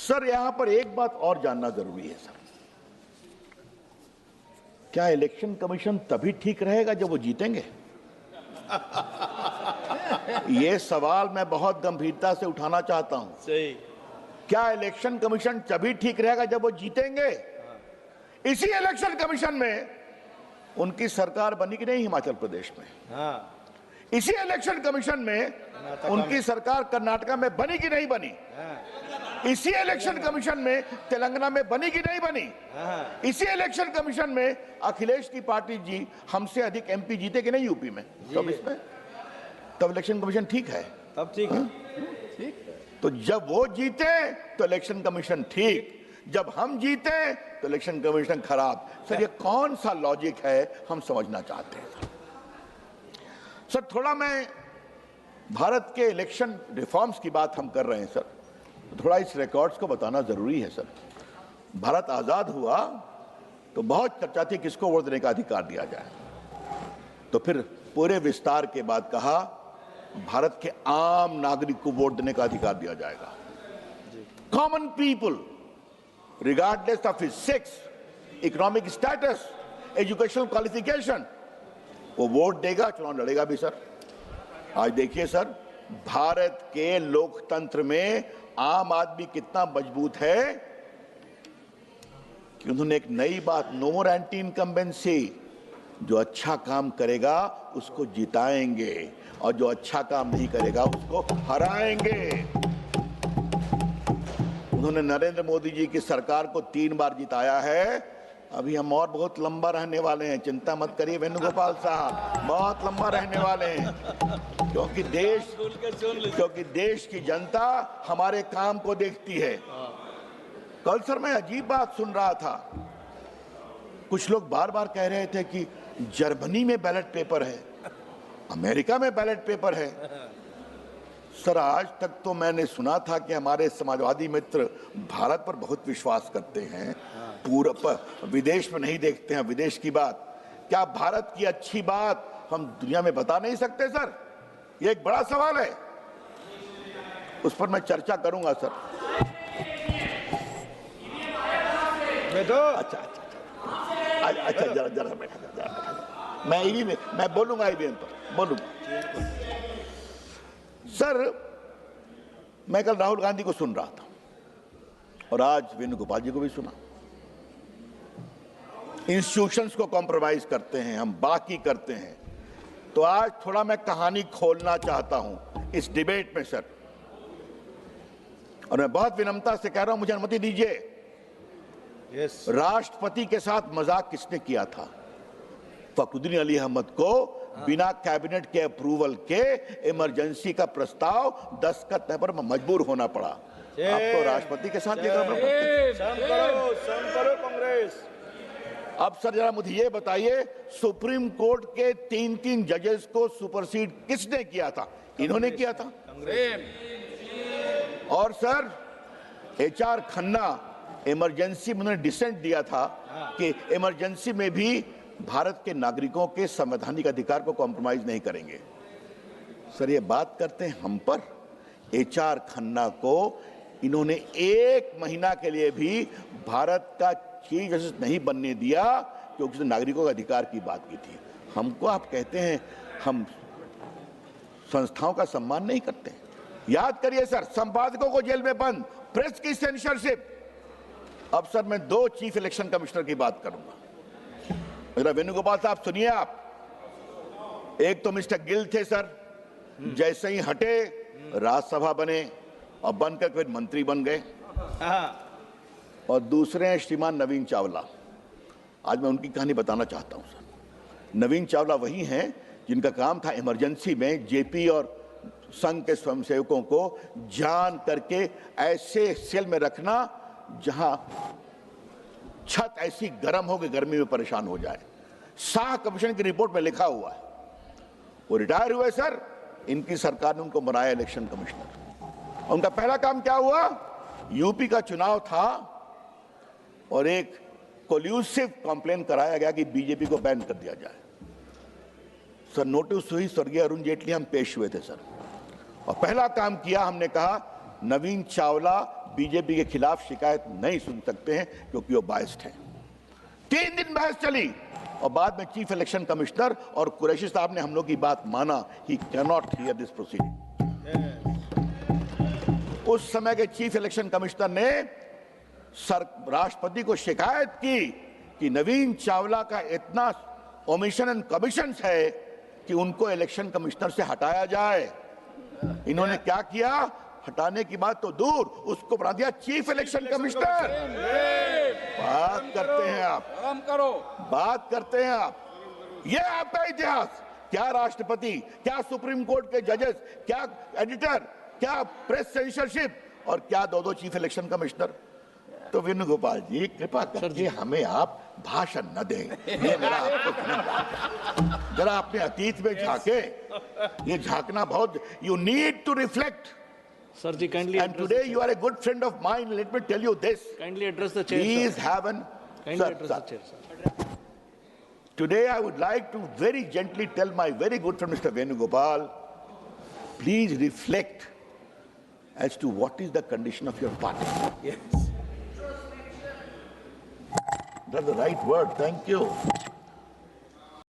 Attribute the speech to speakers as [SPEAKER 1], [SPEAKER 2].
[SPEAKER 1] Sir यहां पर एक बात और जानना जरूरी है सर, क्या इलेक्शन कमीशन तभी ठीक रहेगा जब वो जीतेंगे? ये सवाल मैं बहुत गंभीरता से उठाना चाहता हूं।
[SPEAKER 2] सही।
[SPEAKER 1] क्या इलेक्शन कमीशन तभी ठीक रहेगा जब वो जीतेंगे? इसी इलेक्शन कमीशन में उनकी सरकार बनी कि नहीं हिमाचल प्रदेश में?
[SPEAKER 2] हाँ।
[SPEAKER 1] इसी इलेक्शन कमीशन में उनकी सरकार कर्नाटका में बनी कि नहीं बनी? इसी इलेक्शन कमीशन में तेलंगाना में बनी कि नहीं बनी? इसी इलेक्शन कमीशन में अखिलेश की पार्टी जी हमसे अधिक एमपी जीते कि नहीं यूपी में? तब इसमें तब इलेक्शन कमीशन ठीक है,
[SPEAKER 2] तब ठीक है।
[SPEAKER 1] तो जब वो जीते तो इलेक्शन कमीशन ठीक, जब हम जीते तो इलेक्शन कमीशन खराब। सर ये कौन सा लॉजिक है, हम समझना चाहते हैं। सर थोड़ा मैं भारत के इलेक्शन रिफॉर्म्स की बात हम कर रहे हैं सर, थोड़ा इस रिकॉर्ड्स को बताना जरूरी है सर। भारत आजाद हुआ तो बहुत चर्चा थी किसको वोट देने का अधिकार दिया जाए, तो फिर पूरे विस्तार के बाद कहा भारत के आम नागरिक को वोट देने का अधिकार दिया जाएगा। Common people regardless of his sex, economic status, educational qualification, वो वोट देगा, चुनाव लड़ेगा भी सर। आज देखिए सर भारत के लोकतंत्र में आम आदमी कितना मजबूत है कि उन्होंने एक नई बात, नो मोर एंटी इनकम्बेंसी, जो अच्छा काम करेगा उसको जिताएंगे और जो अच्छा काम नहीं करेगा उसको हराएंगे। उन्होंने नरेंद्र मोदी जी की सरकार को 3 बार जिताया है, अभी हम और बहुत लंबा रहने वाले हैं, चिंता मत करिए वेणुगोपाल साहब, बहुत लंबा रहने वाले हैं, क्योंकि देश की जनता हमारे काम को देखती है। कल सर मैं अजीब बात सुन रहा था, कुछ लोग बार बार कह रहे थे कि जर्मनी में बैलेट पेपर है, अमेरिका में बैलेट पेपर है। सर आज तक तो मैंने सुना था कि हमारे समाजवादी मित्र भारत पर बहुत विश्वास करते हैं, पूरा विदेश में नहीं देखते हैं विदेश की बात। क्या भारत की अच्छी बात हम दुनिया में बता नहीं सकते सर? ये एक बड़ा सवाल है, उस पर मैं चर्चा करूंगा सर। अच्छा जरा बैठा, मैं बोलूंगा ईवीएम पर बोलूंगा। सर मैं कल राहुल गांधी को सुन रहा था और आज वेणुगोपाल जी को भी सुना। इंस्टीट्यूशंस को कॉम्प्रोमाइज करते हैं हम, बाकी करते हैं, तो आज थोड़ा मैं कहानी खोलना चाहता हूं इस डिबेट में सर, और मैं बहुत विनम्रता से कह रहा हूं मुझे अनुमति दीजिए। राष्ट्रपति के साथ मजाक किसने किया था? फखरुद्दीन अली अहमद को बिना कैबिनेट के अप्रूवल के इमरजेंसी का प्रस्ताव दस्तखत करने पर मजबूर होना पड़ा। अब तो राष्ट्रपति के साथ कांग्रेस। अब सर जरा मुझे ये बताइए, सुप्रीम कोर्ट के 3 जजेस को सुपरसीड किसने किया था? इन्होंने किया था। और सर HR खन्ना इमरजेंसी में उन्होंने डिसेंट दिया था कि इमरजेंसी में भी भारत के नागरिकों के संवैधानिक अधिकार को कॉम्प्रोमाइज नहीं करेंगे। सर ये बात करते हैं हम पर। HR खन्ना को इन्होंने 1 महीना के लिए भी भारत का चीफ जस्टिस नहीं बनने दिया क्योंकि उसने नागरिकों के अधिकार की बात की थी। हमको आप कहते हैं हम संस्थाओं का सम्मान नहीं करते। याद करिए सर, संपादकों को जेल में बंद, प्रेस की सेंसरशिप। अब सर मैं 2 चीफ इलेक्शन कमिश्नर की बात करूंगा। मेरा वेणुगोपाल साहब सुनिए आप, एक तो मिस्टर गिल थे सर, जैसे ही हटे राज्यसभा बने और बनकर फिर मंत्री बन गए। और दूसरे हैं श्रीमान नवीन चावला। आज मैं उनकी कहानी बताना चाहता हूं सर। नवीन चावला वही हैं जिनका काम था इमरजेंसी में जेपी और संघ के स्वयंसेवकों को जान करके ऐसे सेल में रखना जहां छत ऐसी गर्म हो कि गर्मी में परेशान हो जाए। शाह कमीशन की रिपोर्ट में लिखा हुआ है। वो रिटायर हुए सर, इनकी सरकार ने उनको बनाया इलेक्शन कमिश्नर। उनका पहला काम क्या हुआ? यूपी का चुनाव था और एक कोल्यूसिव कंप्लेन कराया गया कि बीजेपी को बैन कर दिया जाए। सर नोटिस हुई, स्वर्गीय अरुण जेटली हम पेश हुए थे सर, और पहला काम किया हमने कहा नवीन चावला बीजेपी के खिलाफ शिकायत नहीं सुन सकते हैं क्योंकि वो बायस्ड हैं। 3 दिन बहस चली और बाद में चीफ इलेक्शन कमिश्नर और कुरैशी साहब ने हम लोग की बात माना। He can not here this proceeding. उस समय के चीफ इलेक्शन कमिश्नर ने राष्ट्रपति को शिकायत की कि नवीन चावला का इतना ओमिशन एंड कमीशंस है कि उनको इलेक्शन कमिश्नर से हटाया जाए। इन्होंने क्या किया? हटाने की बात तो दूर, उसको बना दिया चीफ इलेक्शन कमिश्नर। बात करते हैं आप, बात करते हैं आप। ये आपका इतिहास। क्या राष्ट्रपति, क्या सुप्रीम कोर्ट के जजेस, क्या एडिटर, क्या प्रेस सेंसरशिप और क्या दो चीफ इलेक्शन कमिश्नर। तो वेणुगोपाल जी कृपा करके हमें आप भाषण न दें। ये मेरा आपको जरा अपने अतीत में झांके। ये झांकना बहुत, you need to reflect.
[SPEAKER 2] Sir, ji, kindly.
[SPEAKER 1] And today you are a good friend of mine. Let me tell you this.
[SPEAKER 2] Kindly address the chair.
[SPEAKER 1] Please have an.
[SPEAKER 2] Kindly address the chair, sir.
[SPEAKER 1] Today I would like to very gently tell my very good friend Mr. Venugopal, please reflect as to what is the condition of your party.
[SPEAKER 2] Yes.
[SPEAKER 1] That's the right word. Thank you.